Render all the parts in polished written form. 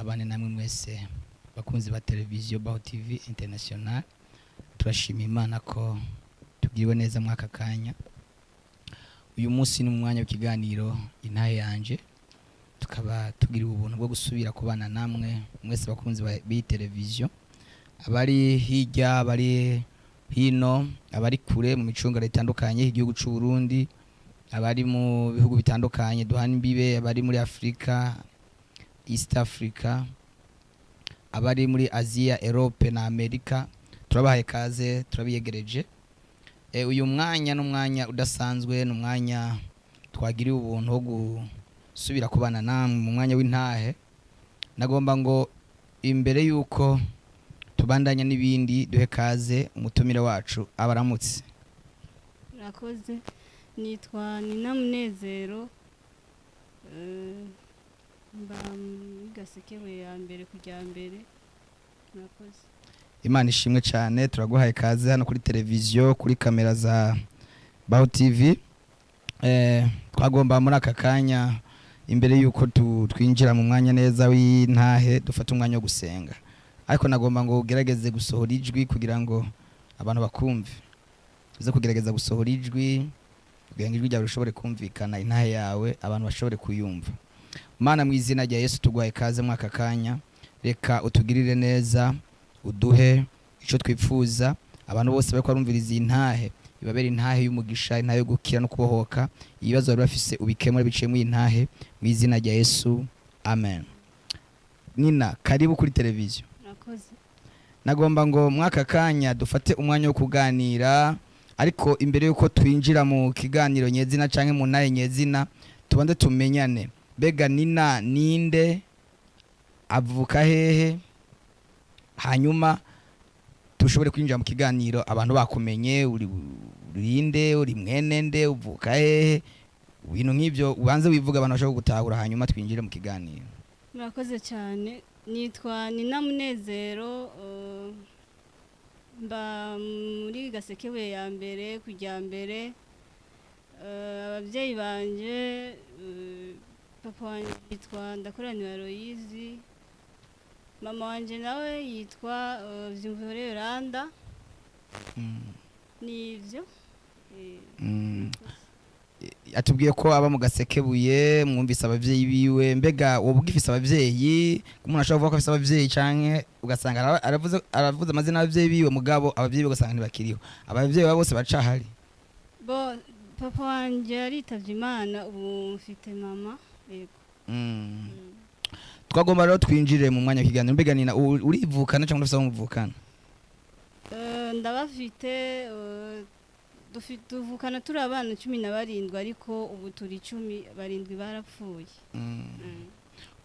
abane namwe mwese bakunzi ba televiziyo Baho TV International. Turashima Imana ko tugiriwe neza mwaka kanya. Uyu munsi ni umwanya w'ikiganiro intahe yanje, tukaba tugiriwe ubuntu bwo gusubira kubana namwe mwese bakunzi ba televiziyo, abari hirya, abari hino, abari kure mu micungara itandukanye y'igihugu cy'u Burundi, abari mu bihugu bitandukanye duhana imbibe, abari muri Afrika, East Africa, abari muri Asia, Europe na Amerika. Turabahaye kaze, turabiyegereje. Uyu mwanya n'umwanya udasanzwe, n'umwanya twagiriwe ubuntu bwo gusubira kubana namwe mu mwanya w'intahe. Nagomba ngo imbere yuko tubandanya n'ibindi duhe kaze umutumire wacu abaramutse. Murakoze. Nitwa Nina Munezero, mba Gasekewe ya mbere kujya mbere. Murakoze. Imana ishimwe cyane, turaguhaye kaze hano kuri televiziyo, kuri kamera za Baho TV. Twagomba muri aka kanya imbere yuko twinjira mu mwanya neza w'intahe dufata umwanya wo gusenga, ariko nagomba ngo ugerageze gusohora ijwi kugira ngo abantu bakumve. Uze kugerageza gusohora ijwi kugira ngo ijwi ryawe rishobore kumvikana, intahe yawe abantu bashobore kuyumva. Mana, mu izina rya Yesu tuguhaye kaze mwaka kanya, reka utugirire neza, uduhe icyo twifuza. Abantu bose bari kwarumviriza intahe, ibabere intahe y'umugisha, intahe yo gukira no kubohoka. Ibibazo bari bafise ubikemura biciye mu intahe, mu izina rya Yesu, amen. Nina, karibu kuri televiziyo. Murakoze. Nagomba ngo mwaka kanya dufate umwanya wo kuganira, ariko imbere yuko twinjira mu kiganiro nyezina canke mu ntahe nyezina, tubanze tumenyane. Bega Nina ninde, avuka hehe, hanyuma tushobore kwinjira mu kiganiro abantu bakumenye. Urinde, uri mwene nde, uvuka hehe, ibintu nk'ibyo ubanze wivuga abantu bashobora gutahura, hanyuma twinjire mu kiganiro. Murakoze cyane. Nitwa Nina Munezero, mba muri Gasekewe ya mbere kujya mbere. Ababyeyi banje, papa wanje yitwa Ndakoraniwe Aloyizi, mama wanje nawe yitwa Vyumvuhore Yolanda. Nivyo. Atubwiye ko aba mu Gasekebuye, mwumvise abavyeyi biwe. Mbega wowe ugifise abavyeyi, umuntu ashobora kuvuga ko afise abavyeyi canke ugasanga aravuze amazina y'abavyeyi biwe, mugabo abavyeyi ugasanga ntibakiriho? Abavyeyi babo bose bacahari? Bo papa wanje yaritavye Imana, ubu mfite mama. Yego. Twagomba rero twinjire mu mwanya w'ikiganiro. Mbega Nina, urivukana cyangwa ufise umuvukana? Ndabafite, tuvukana turi abana 17, ariko ubu turi 17 barapfuye.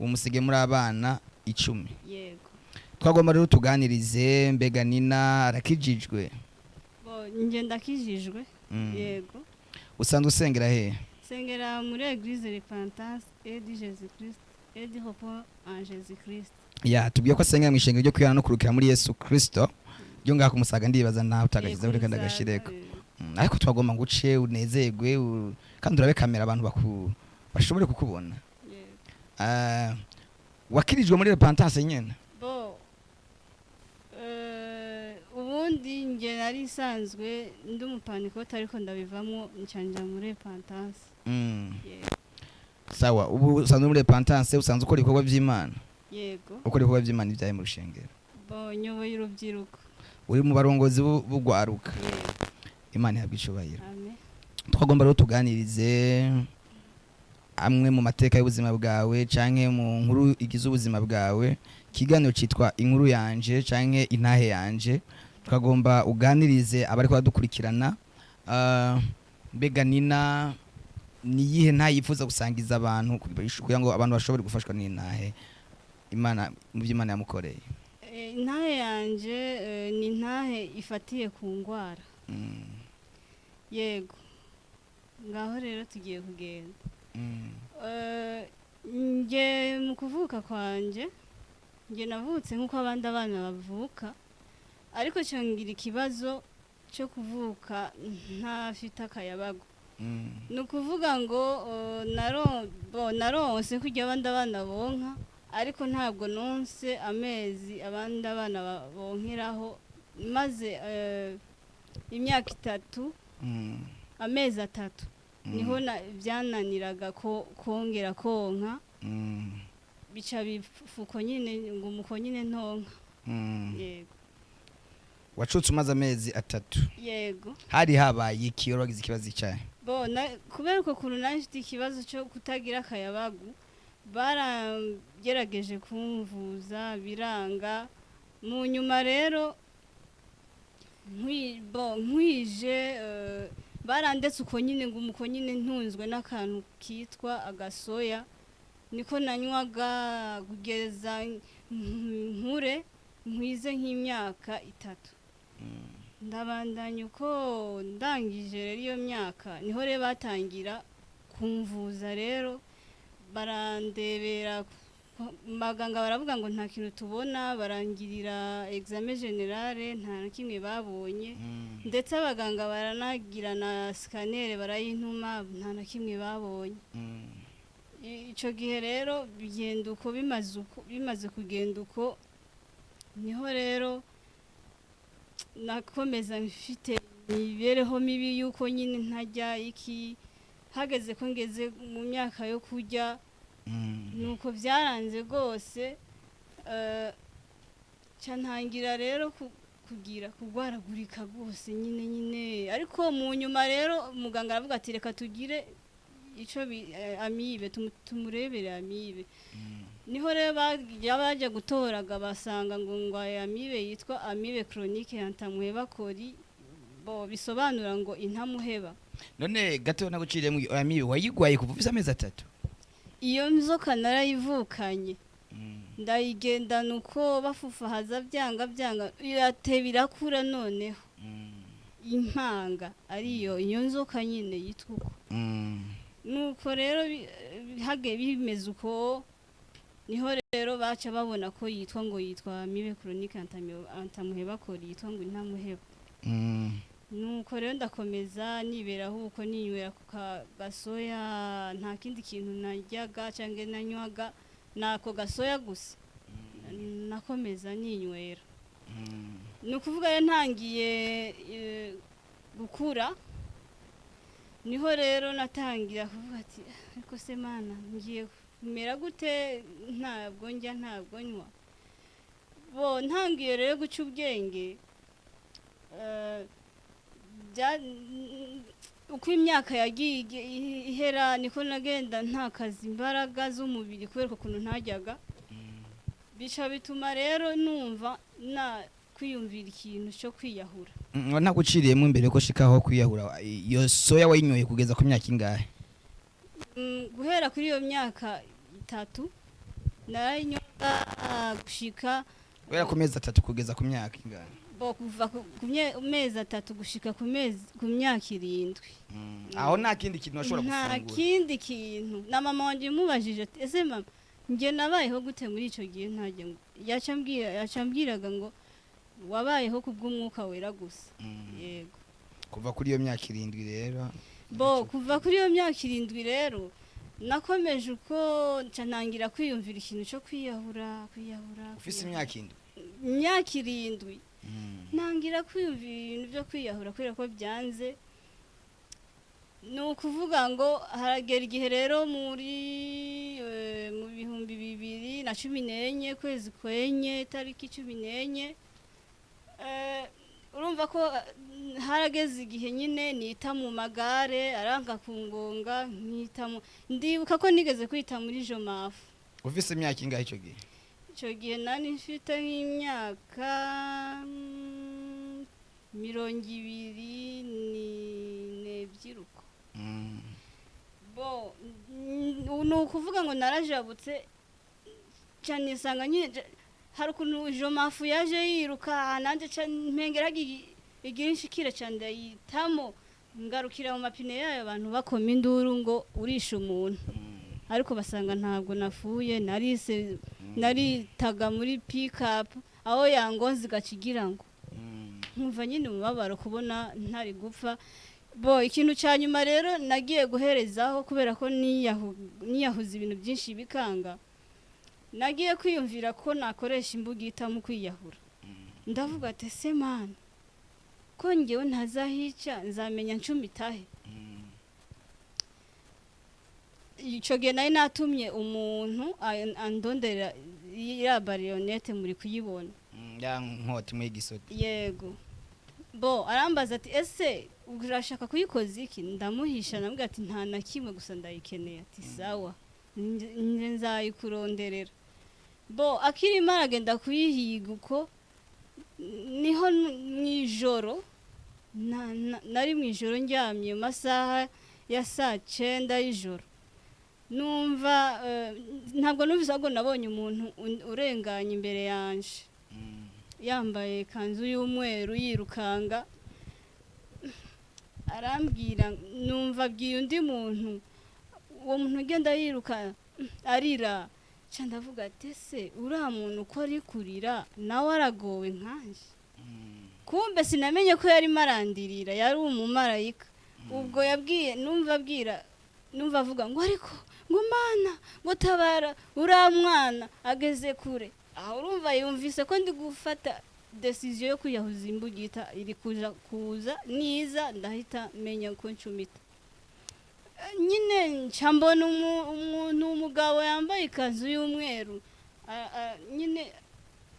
Umusige muri abana 10. Yego. Twagomba rero tuganirize. Mbega Nina arakijijwe? Bo nje ndakijijwe. Yego. Usanzwe usengera hehe? Sengera muri Église Repentance et du Jésus-Christ et du repos en Jésus-Christ. Ya, tubwiye ko asengera mu ishengero ryo kwihana no kurukira muri Yesu Kristo. Ryo ngaha ku Musaga, ndibaza nawe utagakiza uri kandi agashireko. Ariko twagomba ngo uce unezerwe, kandi urabe kamera abantu bashobore kukubona. Wakirijwe muri Repentance nyene? Bo ubundi nge nari isanzwe ndi umupanikote, ariko ndabivamo ncanja muri Repentance. Sawa, ubu usanzwe muri Repentance, usanzwe ukora ibikorwa by'Imana? Yego. Ukora ibikorwa by'Imana ibyaye mu rushengero? Bo nyoboye urubyiruko. Uri mu barongozi b'ugwaruka? Yego. Imana ihabwe icubahiro. Amen. Twagomba rero tuganirize amwe mu mateka y'ubuzima bwawe canke mu nkuru igize ubuzima bwawe. Ikiganiro citwa inkuru yanje canke intahe yanje. Twagomba uganirize abari kwadukurikirana. Mbega Nina niyihe ntahe yifuza gusangiza abantu kugira ngo abantu bashobore gufashwa n'intahe Imana mu by'Imana yamukoreye? Intahe yanje ni intahe ifatiye ku ngwara. Yego. Ngaho rero tugiye kugenda. Nge mu kuvuka kwanje, nge navutse nk'uko abandi abana bavuka, ariko cyongira ikibazo cyo kuvuka ntafite akayabago. Nukuvuga ngo naronse kujya abandi abana bonka, ariko ntabwo nonse amezi abandi abana bonkeraho maze imyaka 3 amezi 3 niho byananiraga ko kongera konka bica bifuko nyine ngo umuko nyine ntonka yego wacutse umaze amezi 3 yego hari habaye iki wagize ikibazo cyaye bona kubera ko kuntu nafite ikibazo cyo kutagira akayabagu baragerageje kumvuza biranga mu nyuma rero nkwije barandetse uko nyine ngo umuko nyine ntunzwe n'akantu kitwa agasoya niko nanywaga kugeza nkure nkwize nk'imyaka 3 ndabandanya uko ndangije rero iyo myaka niho rero batangira kumvuza rero barandebera maganga baravuga ngo nta kintu tubona barangirira examen generale nta kimwe babonye ndetse abaganga baranagira na scanner barayintuma nta kimwe babonye ico gihe rero bigenda uko bimaze kugenda uko niho rero nakomeza mfite imibereho mibi yuko nyine ntajya iki hageze ko ngeze mu myaka yo kujya nuko byaranze rwose cyantangira rero kugira kugwaragurika rwose nyine ariko mu nyuma rero muganga aravuga ati reka tugire ico amibe tumurebere amibe niho rero baje gutoraga basanga ngo amibe yitwa amibe chronique yantamuheba kori bo bisobanura ngo intamuheba none gato naguciriye mu amibe wayigwaye kuva ufise amezi 3 iyo nzoka narayivukanye ndayigendana uko bafufahaza byanga yatebira kura noneho impanga ariyo iyo nzoka nyine yitwa uko nuko rero hage bimeze uko niho rero baca babona ko yitwa amibe chronique antamuheba kori yitwa ngo intamuheba nuko rero ndakomeza niberaho uko ninywera ku gasoya nta kindi kintu najyaga cyangwa nanywaga nako gasoya gusa nakomeza ninywera nukuvuga rero ntangiye gukura niho rero natangira kuvuga ati ariko se mana ngiye kumera gute ntabwo nywa bo ntangiye rero guca ubwenge uko imyaka yagiye ihera niko nagenda ntakaza imbaraga z'umubiri kubera ukuntu ntajyaga bica bituma rero numva kwiyumvira ikintu cyo kwiyahura naguciriyemo imbere ko shikaho kwiyahura iyo soya wayinyoye kugeza ku myaka ingahe guhera kuri iyo myaka 3 narayinyoga gushika guhera ku mezi 3 kugeza ku myaka ingahe bo kuva ku mezi 3 gushika ku myaka 7 aho nta kindi kintu washobora gufungura nta kindi kintu na mama wanje mubajije ese mama nge nabayeho gute muri ico gihe ntajye ngo yacambwiraga ngo wabayeho kubw'umwuka wera gusa yego kuva kuri iyo myaka 7 rero bo kuva kuri iyo myaka 7 rero nakomeje uko ncanangira kwiyumvira ikintu cyo kwiyahura ufise imyaka 7 nangira kwiyumvira ibintu byo kwiyahura kubera ko byanze ni ukuvuga ngo haragera igihe rero mu 2014 kwezi kwenye tariki 14 urumva ko harageze igihe nyine nita mu magare aranga kungonga ndibuka ko nigeze kwita muri Jomafu ufise imyaka ingahe ico gihe icyo gihe nari mfite nk'imyaka 22 uko bo ni ukuvuga ngo narajabutse cyane isanga nyine hari ukuntu Jomafu yaje yiruka nanjye mpengeraga igihe nshikira cyane ndayitamo ngarukira mu mapine yayo abantu bakoma induru ngo urisha umuntu ariko basanga ntabwo nafuye naritaga muri pick up aho yangonze gacigira ngo nkumva nyine umubabaro kubona ntari gupfa bo ikintu cyanyuma rero nagiye guherezaho kubera ko niyahuza ibintu byinshi bikanga nagiye kwiyumvira ko nakoresha imbugita mu kwiyahura ndavuga ati se mana ko ngewe ntazahica nzamenya ncumitahe icyo gihe nari natumye umuntu andondera ya barionete muri kuyibona ya nkoti mu igisoti yego bo arambaza ati ese urashaka kuyikoza iki ndamuhisha namubwira ati nta na kimwe gusa ndayikeneye ati sawa nje nzayikuronderera bo akirimo aragenda kuyihiga uko niho mwijoro nari mwijoro ndyamye mu masaha ya saa 9 y'ijoro numva ntabwo numvise ahubwo nabonye umuntu urenganye imbere yanje yambaye kanzu y'umweru yirukanga arambwira numva abwiye undi muntu uwo muntu ugenda yiruka arira ca ndavuga ati se uriya muntu uko ari kurira nawe aragowe nkanje kumbe sinamenye ko yari marandirira yari umumarayika ubwo yabwiye numva avuga ngo ariko ngo mana ngo tabara uriya mwana ageze kure aho urumva yumvise ko ndi gufata decision yo kuyahuza imbugita iri kuza niza ndahita menya ko ncumita nyine mbona umuntu umugabo yambaye ikanzu y'umweru nyine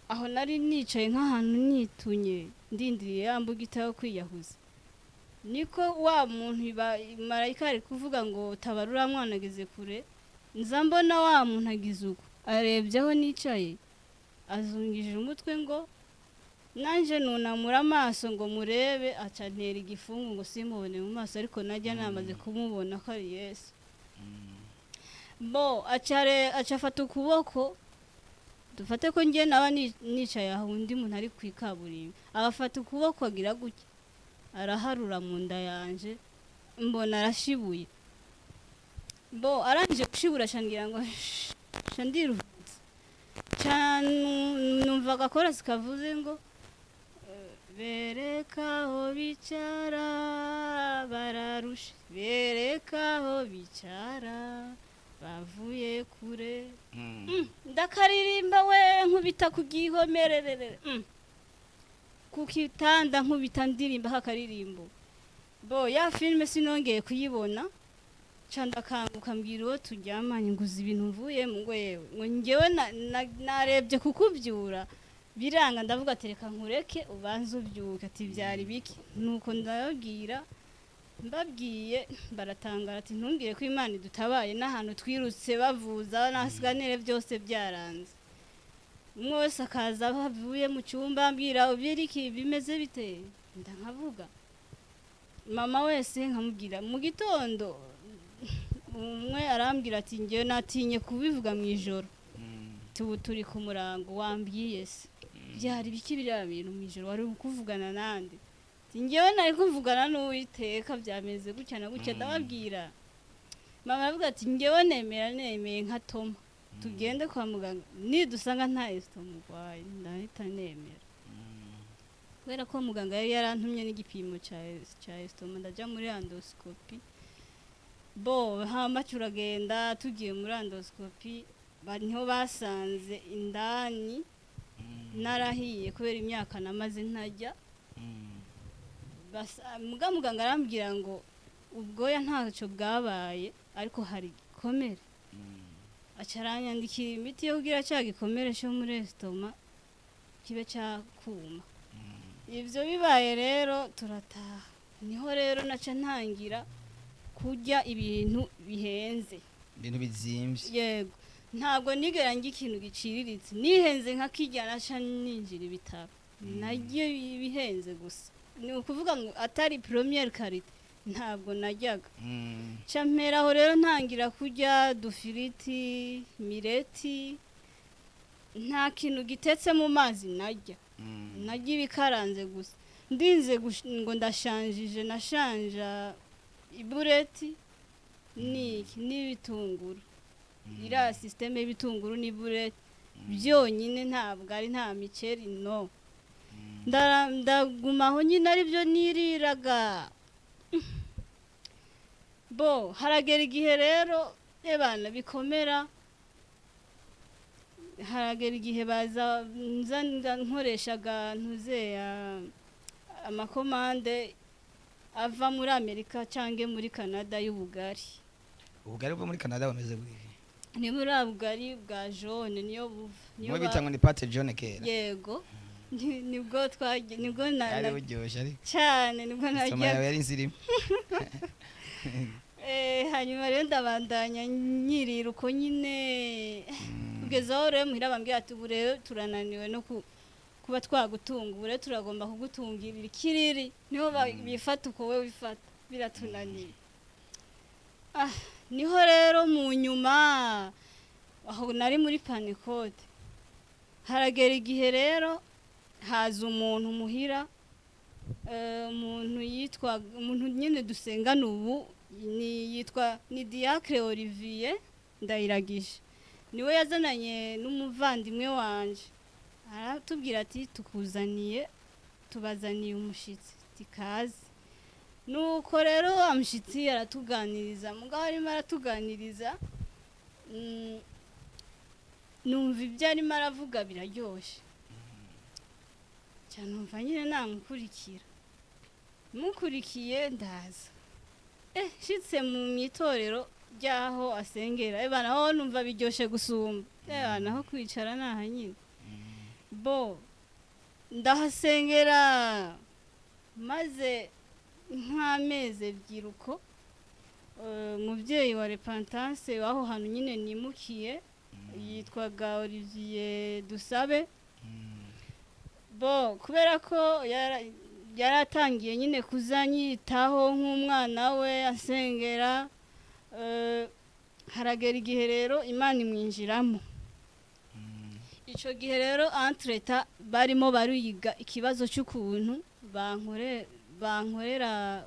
aho nari nicaye nk'ahantu nitunye ndindiriye ya mbugita yo kwiyahuza niko wa muntu marayika ari kuvuga ngo tabarura mwana ageze kure nza mbona wa muntu agize uko arebye aho nicaye azungije umutwe ngo nanje nunamura amaso ngo murebe acantera igifungu ngo simubone mu maso ariko najya namaze kumubona ko ari Yesu bo acafata ukuboko dufate ko ngiye naba nicaye aho undi muntu ari kwikaburimbi agafata ukuboko agira gutya araharura mu nda yanje mbona arashibuye bo arangije gushibura shangira ngo shandiruhutse numva agakorasi kavuze ngo bereka aho bicara bararushe bereka aho bicara bavuye kure ndakaririmba we nkubita ku gihomererere ku kitanda nkubita ndirimba kakaririmbo bo ya filime sinongeye kuyibona candakanguka mbwira uwo turyamanye nguza ibintu mvuye mu ngo yewe ngo ngewe narebye kukubyura biranga ndavuga tereka nkureke ubanze ubyuka ati byari biki nuko ndababwira mbabwiye baratangara ati ntumbwire ko Imana idutabaye n'ahantu twirutse bavuza n'asiganere byose byaranze umwe wese akaza bavuye mu cyumba mbwira ubiriki bimeze bite ndankavuga mama wese nkamubwira mu gitondo umwe arambwira ati ngewe natinye kubivuga mu ijoro turi ku murango wambwiye se byari biki biriya bintu mu ijoro wari kuvugana nande ngewe nari kuvugana n'Uwiteka byameze gutya na gutya ndababwira mama aravuga ati ngewe nemeye nka Toma tugende kwa muganga nidusanga nta esitoma urwaye ndahita nemera kubera ko muganga yari yarantumye n'igipimo cya esitoma ndajya muri endoscopy bo hama turagenda tugiye muri endoscopy niho basanze indani narahiye kubera imyaka namaze ntajya muganga arambwira ngo ubwoya ntacyo bwabaye ariko hari igikomere acaranyandikira imiti yo kugira cya gikomere cyo muri esitoma kibe cyakuma ibyo bibaye rero turataha niho rero naca ntangira kurya ibintu bihenze ibintu bizimvye yego ntabwo nigera ngi ikintu giciriritse nihenze nka kijya naca ninjira ibitaro nagiye bihenze gusa ni ukuvuga ngo atari première qualité ntabwo najyaga camperaho rero ntangira kurya dufiriti mireti nta kintu gitetse mu mazi najya najya ibikaranze gusa ndinze ngo ndashanjije nashanja ibureti n'ibitunguru iriya systeme y'ibitunguru n'ibureti byonyine ntabwo ari nta miceri no ndagumaho nyine aribyo niriraga bo haragera igihe rero ebana bikomera haragera igihe baza nza nkoreshaga ntuzeya amakomande ava muri Amerika cyangwa muri Canada y'ubugari. ubugari bwo muri Canada bumeze bwihe? Ni muri ubugari bwa jaune niyo buva. Niyo bitangwa ni pate jaune kera. Yego. Nibwo twagiye nibwo Yari buryoshye ari. cyane nibwo Soma najya. yawe yari nzirimo. Hanyuma rero ndabandanya nyirira uko nyine kugeza aho rero muhira bambwira ati ubu rero turananiwe no kuba twagutunga, ubu rero turagomba kugutungirira ikiriri niho bifata uko we wifata biratunaniye. Niho rero mu nyuma aho nari muri Panicode haragera igihe rero haza umuntu muhira, umuntu nyine dusengana ubu yitwa ni Diacre Olivier Ndayiragije, niwe yazananye n'umuvandimwe wanje aratubwira ati tubazaniye umushitsi tikaze. Nuko rero amushitsi aratuganiriza, mugabo arimo aratuganiriza numva ibyo arimo aravuga biraryoshye cyane, numva nyine namukurikira, mukurikiye ndaza shitse mu itorero ryaho asengera, naho numva biryoshye gusumba, naho kwicara naha nyine bo ndahasengera maze nk'amezi ebyiri uko. Umubyeyi wa Repentance waho hantu nyine nimukiye yitwaga Olivier Dusabe, bo kubera ko yaratangiye nyine kuzanyitaho nk'umwana we asengera, haragera igihe rero Imana imwinjiramo. Icyo gihe rero entreta barimo bariga ikibazo cy'ukuntu bankorera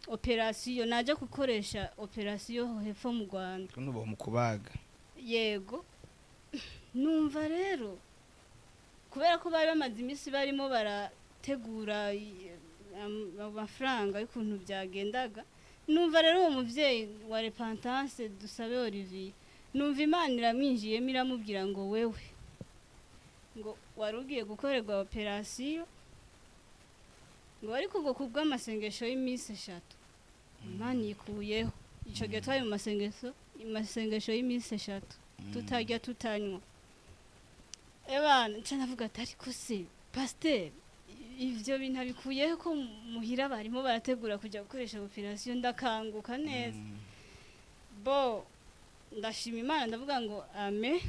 operasiyo, najya gukoresha operasiyo hepfo mu Rwanda. Nubo mu kubaga. Yego. Numva rero kubera ko bari bamaze iminsi barimo barategura amafaranga y'ukuntu byagendaga, numva rero uwo muvyeyi wa Repentance Dusabe Olivier, numva Imana iramwinjiyemo iramubwira ngo wewe ngo warugiye gukorerwa operasiyo, ngo ariko ngo kubw'amasengesho y'iminsi 3 Imana ikuyeho. Ico gihe twari mu masengesho y'iminsi 3 tutarya tutanywa. Nca navuga ati ariko se pasteur ivyo bintu bikuyeho ko muhira barimo barategura kujya gukoresha operasiyo, ndakanguka neza. Bo ndashima Imana ndavuga ngo amen.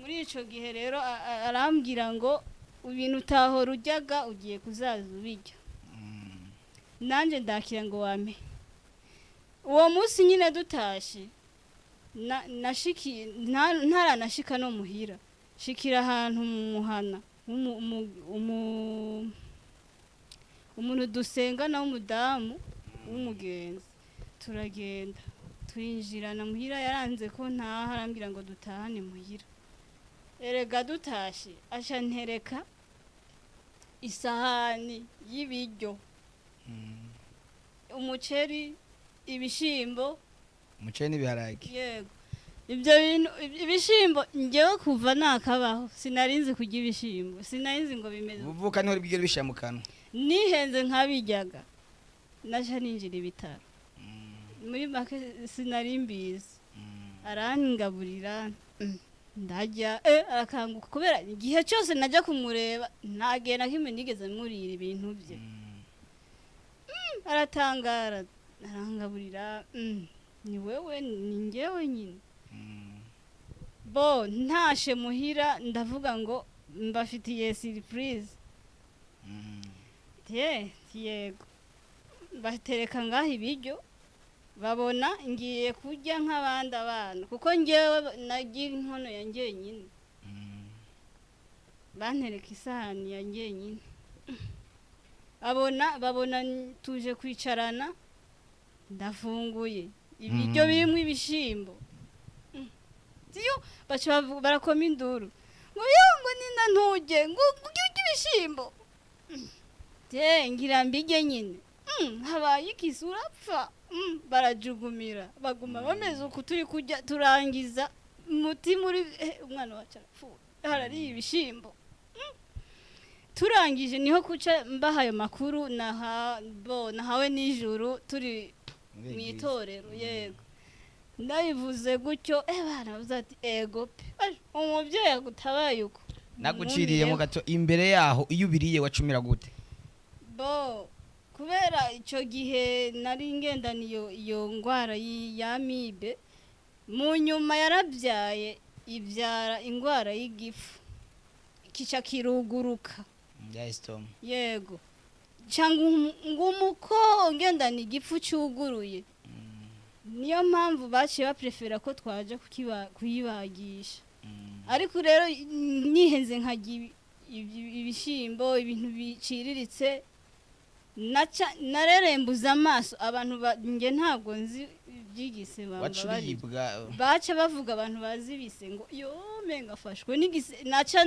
Muri ico gihe rero arambwira ngo ibintu utahora uryaga ugiye kuzaza ubirya. Nanje ndakira ngo wame. Uwo munsi nyine dutashe ntaranashika no muhira, shikira ahantu mu muhana umuntu dusengana w'umudamu w'umugenzi, turagenda turinjirana muhira, yaranze ko ntaha arambwira ngo dutahane muhira. Erega dutashe aca ntereka isahani y'ibiryo, umuceri, ibishimbo, umuceri n'ibiharage. Yego. Ibyo bintu ibishimbo ngewe kuva nakabaho sinarinzi kurya ibishimbo, sinarinzi ngo bimeze. Uvuka niho bigera bishamukana. Nihenze nkabijyaga naje ninjira ibitaro. Muri make sinarimbizi. Arangaburira ndajya arakanguka kubera igihe cyose najya kumureba ntagenda kimwe nigeze murira ibintu bye. Aratangara arangaburira ni wewe ni ngewe nyine. Bo ntashe muhira ndavuga ngo mbafitiye surprise. Yego. Batereka ngaho ibiryo babona ngiye kurya nk'abandi abana kuko ngewe nagira inkono yanjye nyine. Bantereka isahani yanjye nyine. Babona tuje kwicarana ndafunguye ibiryo birimo ibishimbo. Tiyo barakoma induru ngo yongo nina ntuje ngo urye ibishimbo. Ngira mbige nyine habaye ikisi urapfa barajugumira baguma bameze uku turi kujya turangiza umutima uri umwana wacu arapfuye harariye ibishimbo turangije niho kuca mbaha ayo makuru nahawe nijoro turi mu itorero yego ndayivuze gutyo baravuze ati ego pe umubyeyi agutabaye uko naguciriyemo gato imbere yaho iyo ubiriye wacumira gute kubera icyo gihe nari ngendana iyo ndwara y'amibe mu nyuma yarabyaye ibyara indwara y'igifu kica kiruguruka yego cyangwa umuko ngendana igifu cyuguruye niyo mpamvu baciye baprefera ko twaje kuyibagisha ariko rero nihenze nkagira ibishimbo ibintu biciriritse narerembuza amaso abantu nge ntabwo nzi byigise baca bavuga abantu bazi bise ngo yo menga afashwe n'igise naca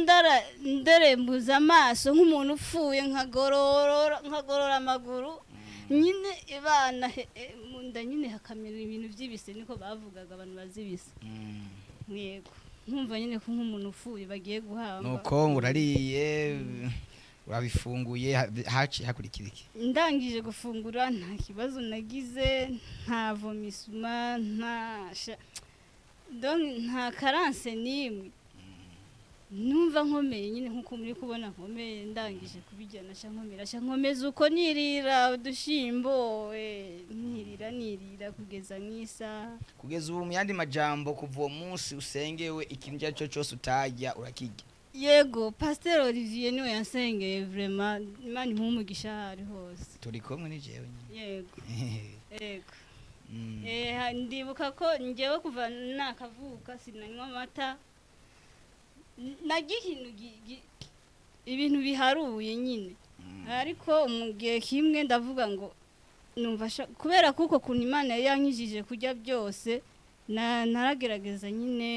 ndarembuza amaso nk'umuntu upfuye nkagorora amaguru nyine ibana munda nyine hakamera ibintu by'ibise niko bavugaga abantu bazi bise yego nkumva nyine ko nk'umuntu upfuye bagiye guhamba nuko urariye urabifunguye hakurikira iki ndangije gufungura nta kibazo nagize nta vomisuma nta karanse n'imwe numva nkomeye nyine nk'uko muri kubona nkomeye ndangije kubijyana nkomeza uko nirira udushimbo nirira kugeza nk'isaha kugeza ubu mu yandi majambo kuva uwo munsi usengewe ikintu icyo ari cyo cyose utajya urakirya yego Pasteur Olivier niwe yansengeye vraiment Imana impumugisha hari hose turi kumwe ni jewe yego ndibuka ko ngewe kuva nakavuka sinanywa amata nagihintu ibintu biharuye nyine ariko mu gihe kimwe ndavuga ngo numva kubera kuko kuntu Imana yankijije kujya byose naragerageza nyine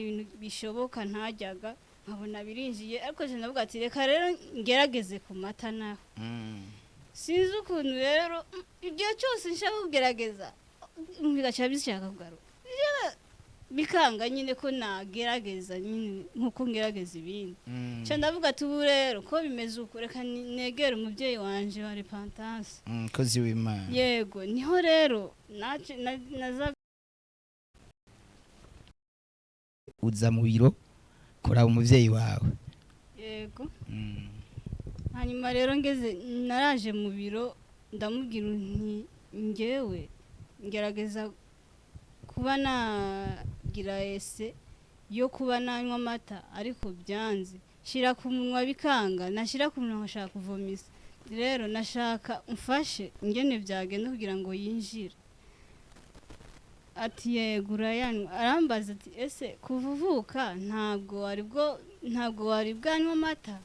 ibintu bishoboka ntajyaga nkabona birinjiye ariko je ndavuga ati reka rero ngerageze ku mata naho sinzi ukuntu rero igihe cyose nshaka kugerageza bigaca bishaka kugaruka bikanga nyine ko nagerageza nyine nkuko ngerageza ibindi cyo ndavuga ati ubu rero ko bimeze uko reka negera umubyeyi wanje wa repentance kozi w'Imana yego niho rero naza uza mu biro kuraba umuvyeyi wawe yego hanyuma rero ngeze naraje mu biro ndamubwira nti ngewe ngerageza kuba nagira ese yo kuba nanywa amata ariko byanze shira ku munwa bikanga nashira ku munwa nshaka kuvomisa rero nashaka umfashe ngene byagenda kugira ngo yinjire ati yego urayanywa arambaza ati ese kuvuvuka ntabwo wari bwanywa amata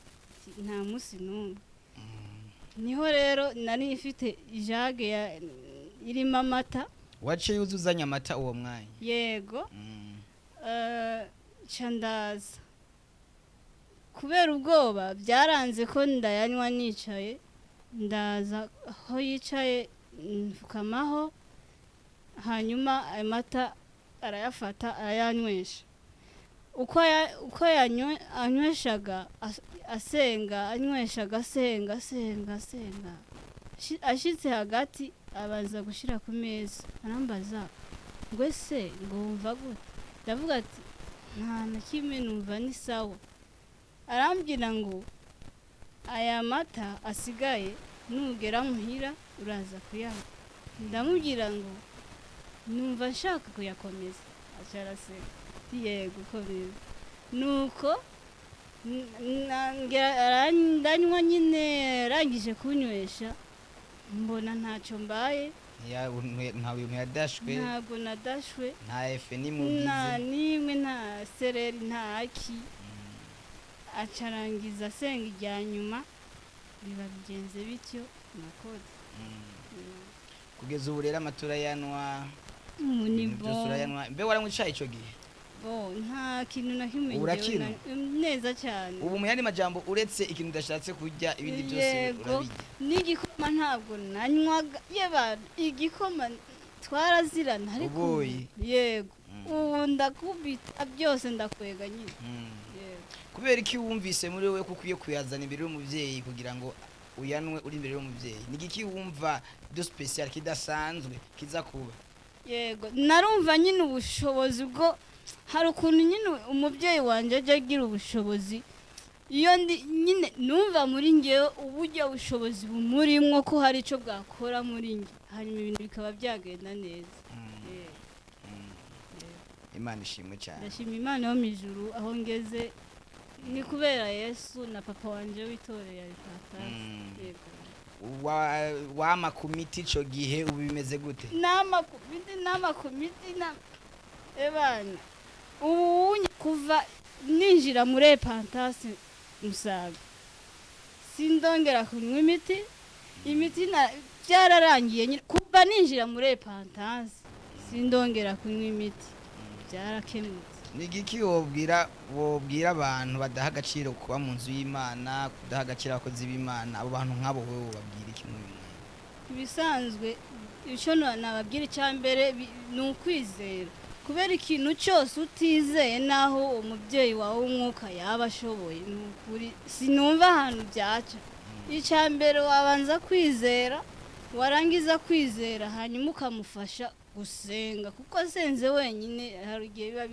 nta musi n'umwe niho rero nari ifite ijage irimo amata waciye uzuzanya amata uwo mwanya yego candaza kubera ubwoba byaranze ko ndayanywa nicaye ndaza aho yicaye mfukamaho hanyuma ayo mata arayafata arayanywesha uko anyweshaga asenga anyweshaga asenga ashitse hagati abanza gushira ku meza arambaza ngo ese ngo wumva gute ndavuga ati nta na kimwe numva ni sawa arambwira ngo aya mata asigaye nugera muhira uraza kuyanywa ndamubwira ngo numva nshaka kuyakomeza acaraseka yego komeza nuko ndanywa nyine arangije kunywesha mbona ntacyo mbaye ntawe yadashwe ntabwo nadashwe nta efe n'imwe nta sereri nta aki acarangiza asenga ijya nyuma biba bigenze bityo nakoze kugeza ubu rero amatura yanwa munibo mbe waramwicaye icyo gihe nta kintu na kimwe Urakina? neza cyane. ubu mu yandi majambo uretse ikintu udashatse kurya ibindi byose Yego, urabirya. n'igikoma ntabwo nanywaga igikoma twarazirana ariko Ubuyi. yego ubu ndakubita byose ndakwega nyine. Yego. Kubera iki wumvise muri wowe kuko iyo kuyazana imbere y'umuvyeyi kugira ngo uyanwe uri imbere y'umuvyeyi ni igiki wumva do special kidasanzwe kiza kuba? Yego, narumva nyine ubushobozi bwo hari ukuntu nyine umubyeyi wanje ajya agira ubushobozi, iyo ndi nyine numva muri ngewe uburyo ubushobozi bumurimwo ko hari icyo bwakora muri nge, hanyuma ibintu bikaba byagenda neza. Imana ishimwe cyane. Ndashima Imana yo mu ijuru aho ngeze ni kubera Yesu na papa wanje w'itorero ya Ipatasi. Yego. Wama kumiti ico gihe ubu bimeze gute? Nama kumiti ebana ubu kuva ninjira muri Ipatasi Musaga sindongera kunywa imiti byararangiye nyine kuva ninjira muri Ipatasi sindongera kunywa imiti byarakemutse. Ni igiki wobwira abantu badaha agaciro kuba mu nzu y'Imana, kudaha agaciro abakozi b'Imana, abo bantu nk'abo wewe babwira iki muri mwe? Ibisanzwe icyo nababwira icyambere ni ukwizera, kubera ikintu cyose utizeye naho umubyeyi wawe w'umwuka yaba ashoboye ni ukuri sinumva ahantu byaca. Icyambere wabanza kwizera, warangiza kwizera hanyuma ukamufasha gusenga, kuko asenze wenyine hari igihe biba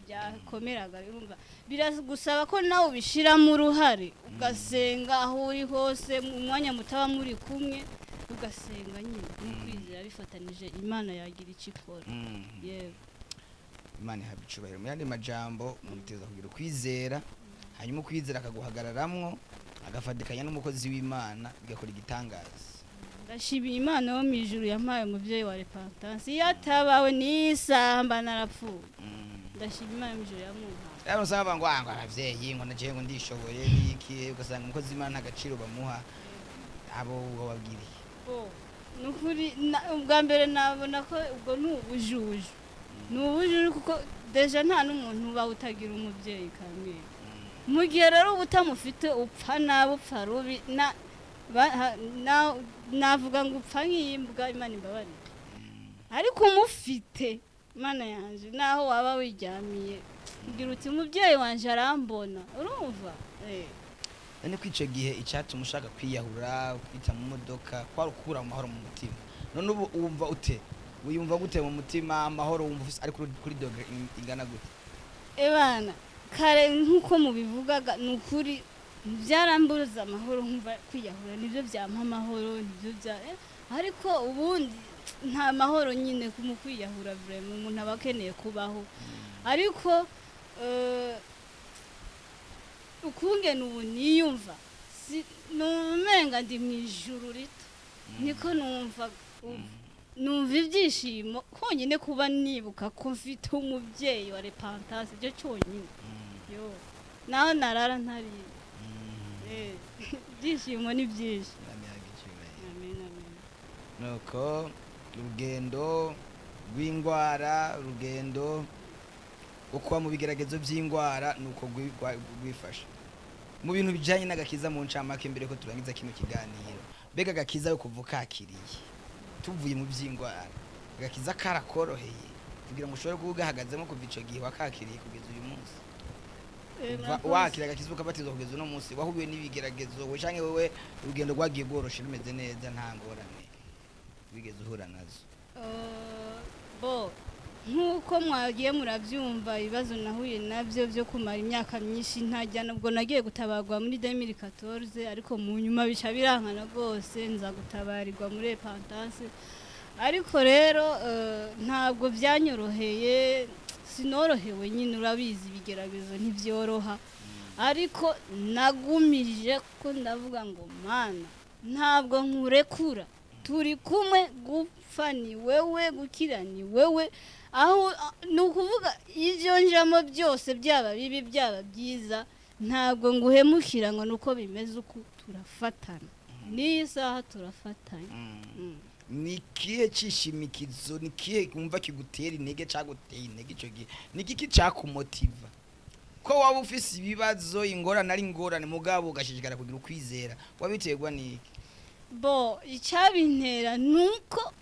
byakomeraga. Urumva biragusaba ko nawe ubishiramo uruhare ugasenga aho uri hose mu mwanya mutaba muri kumwe ugasenga nyine n'ukwizera bifatanije Imana yagira icyo ikora. Yewe Imana ihabwa icubahiro. Mu yandi majambo muteza kugira kwizera, hanyuma kwizera akaguhagararamwo agafatikanya n'umukozi w'Imana bigakora igitangaza. ndashimira Imana yo mu ijuru yampaye umubyeyi wa Repentance, iyo atabawe n'isamba narapfuye. Ndashimira Imana yo mu ijuru yamuha. Rero usanga ngo abavyeyi ngo naje ngo ndishoboye niki, ugasanga umukozi w'Imana agaciro bamuha abo wababwiriye. Nukuri ubwa mbere nabona ko ubwo n'ubujuje. N'ubujuje kuko deja nta n'umuntu uba utagira umubyeyi kamwe. Mu gihe rero ubutamufite upfa nabi upfa rubi navuga ngo upfa nk'imbwa Imana imbabarire. Ariko umufite Imana yanje naho waba wiryamiye ngira uti umubyeyi wanje arambona, urumva? None kwice gihe icyatuma ushaka kwiyahura kwita mu modoka kwari ukura mu mahoro mu mutima. None ubu wumva ute? Wiyumva gute mu mutima? Amahoro wumva ari kuri dogre ingana gute? Ebana kare nkuko mubivugaga nukuri byarambuza amahoro, nkumva kwiyahura nibyo byampa amahoro, nibyo bya ariko ubundi nta mahoro nyine mu kwiyahura vraiment umuntu aba akeneye kubaho. Ariko ukungena ubu niyumva numenga ndi mu ijuru rito, niko numva ibyishimo konyine kuba nibuka ko mfite umubyeyi wa Repentance, ibyo cyonyine yo naho narara ntari ibyishimo ni byinshi. Amen, amen. Nuko urugendo rw'indwara, urugendo uko mu bigeragezo by'indwara nuko gwifasha mu bintu bijanye n'agakiza. Mu ncamake mbere ko turangiza kino kiganiro, bega agakiza yo kuvuka akiriye tuvuye mu by'indwara, agakiza karakoroheye kugira ngo ushobore kugahagazemo kuva ico gihe wakakiriye kugeza uyu munsi? Wakira agakiza ukabatizwa kugeza uno munsi, wahubiwe n'ibigeragezo we canke wewe urugendo rwagiye bworoshe rumeze neza nta ngorane bigeze uhura nazo? Nkuko mwagiye murabyumva ibibazo nahuye nabyo byo kumara imyaka myinshi ntajya, nubwo nagiye gutabagwa muri 2014 ariko mu nyuma bica birankana rwose nza gutabarirwa muri Repentance. Ariko rero ntabwo byanyoroheye, sinorohewe nyine, urabizi ibigeragezo ntibyoroha, ariko nagumirije ko ndavuga ngo Mana ntabwo nkurekura, turi kumwe, gupfa ni wewe, gukira ni wewe. Aho nukuvuga ivyo njamo byose byaba bibi byaba byiza ntabwo nguhemukira ngo nuko bimeze uko turafatana. Ni isaha turafatanya. nikihe cishimikizo nikihe kumva kigutera intege caguteye intege ico gihe nikiki cakumotiva ko waba ufise ibibazo ingorane ari ingorane mugabo ugashishikara kugira ukwizera wabiterwa niki bo icyabintera nuko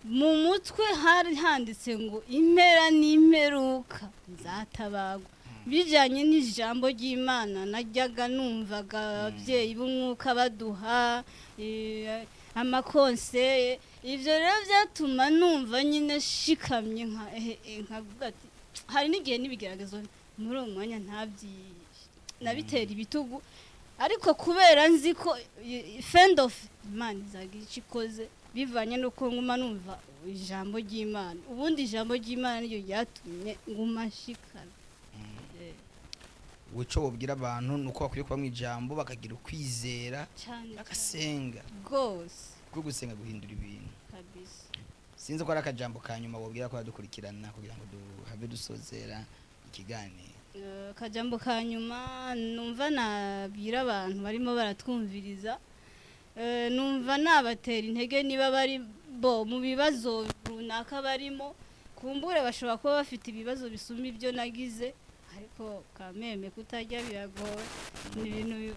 mu mutwe hari handitse ngo impera n'imperuka nzatabagwa bijanye n'ijambo ry'Imana najyaga numvaga abavyeyi b'umwuka baduha amakonse ivyo rero byatuma numva nyine shikamye nkavuga ati hari n'igihe n'ibigeragezo muri uwo mwanya nabitera ibitugu ariko kubera nzi ko friend of Imana izagira icyo ikoze bivanye nuko nguma numva ijambo ry'Imana ubundi ijambo ry'Imana niyo ryatumye nguma shikana wico bobwira abantu nuko bakwiye kuba mu ijambo bakagira ukwizera bagasenga gose bwo gusenga guhindura ibintu kabisa sinzi ko ari akajambo kanyuma bobwira ko badukurikirana kugira ngo duhave dusozera ikiganiro akajambo kanyuma numva nabwira abantu barimo baratwumviriza numva nabatera intege niba bari bo mu bibazo runaka barimo kumbure bashobora kuba bafite ibibazo bisumba ibyo nagize ariko kameme kutajya biragoye ni ibintu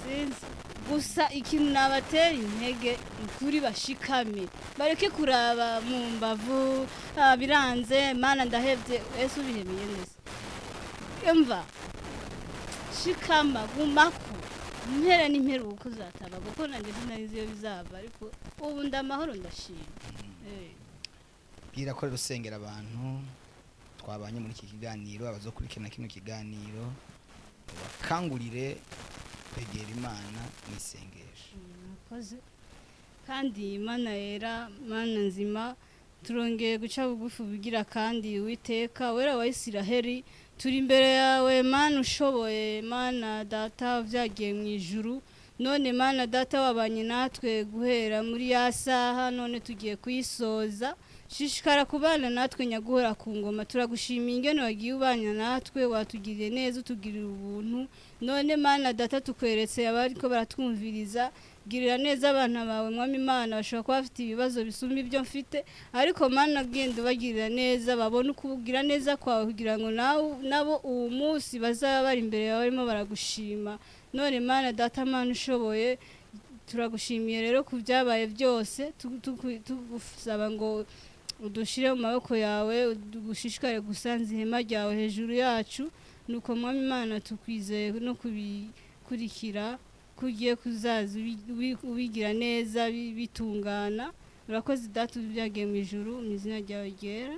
sinzi gusa ikintu nabatera intege kuri bashikame bareke kuraba mu mbavu biranze mana ndahevye ese ubihemeye neza emva shikama gumako impera n'imperuko zataba kuko nanjye sinarizi iyo bizava ariko ubu ndamahoro ndashima bwira ko rusengera abantu twabanye muri iki kiganiro abazokurikirana kino kiganiro bakangurire kwegera Imana mwisengesha murakoze kandi Imana yera Mana nzima turongeye guca bugufi bugira kandi Uwiteka wera wa Isiraheli turi imbere yawe Mana ushoboye Mana data vyagiye mu ijuru none Mana data wabanye natwe guhera muri ya saha none tugiye kuyisoza shishikara kubana natwe nyaguhora ku ngoma turagushimiye ingene wagiye ubanya natwe watugiriye neza utugirira ubuntu none Mana data tukweretse abariko baratwumviriza girira neza abana bawe mwami Imana bashobora kuba bafite ibibazo bisumba ibyo mfite ariko Mana genda bagirira neza babone ukugira neza kwawe kugira ngo nabo uwo munsi bazaba bari imbere yawe barimo baragushima none Mana data Mana ushoboye turagushimiye rero ku byabaye byose tugusaba ngo udushire mu maboko yawe dugushishikare gusanza ihema ryawe hejuru yacu nuko mwami Imana tukwizeye no kubikurikira kugiye kuzaza ubigira neza bitungana urakoze data byagiye mu ijuru mu izina ryawe ryera